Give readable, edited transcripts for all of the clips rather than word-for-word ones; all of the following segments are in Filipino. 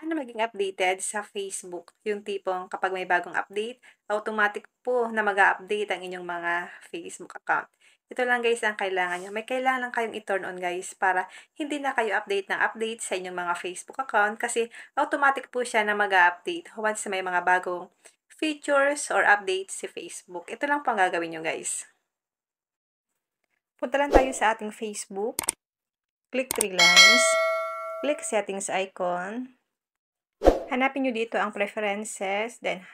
Paano maging updated sa Facebook? Yung tipong kapag may bagong update, automatic po na mag-a-update ang inyong mga Facebook account. Ito lang guys ang kailangan nyo. May kailangan lang kayong i-turn on guys para hindi na kayo update ng update sa inyong mga Facebook account kasi automatic po siya na mag-a-update once may mga bagong features or updates si Facebook. Ito lang po ang gagawin nyo guys. Punta lang tayo sa ating Facebook. Click 3 lines. Click settings icon. Hanapin nyo dito ang preferences, then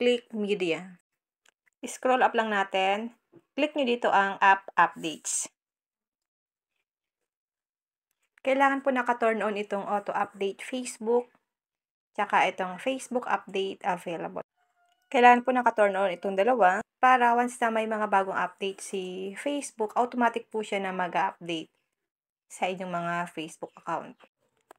click media. Scroll up lang natin. Click nyo dito ang app updates. Kailangan po naka-turn on itong auto-update Facebook, tsaka itong Facebook update available. Kailangan po naka-turn on itong dalawa para once na may mga bagong update si Facebook, automatic po siya na mag-update sa inyong mga Facebook account.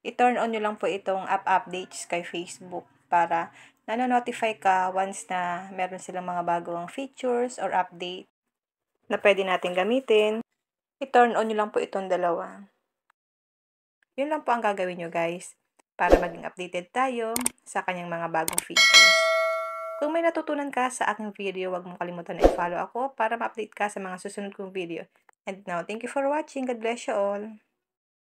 I-turn on nyo lang po itong app updates kay Facebook para nano-notify ka once na meron silang mga bagong features or update na pwede natin gamitin. I-turn on nyo lang po itong dalawa. Yun lang po ang gagawin nyo guys para maging updated tayo sa kanyang mga bagong features. Kung may natutunan ka sa aking video, huwag mong kalimutan na i-follow ako para ma-update ka sa mga susunod kong video. And now, thank you for watching. God bless you all.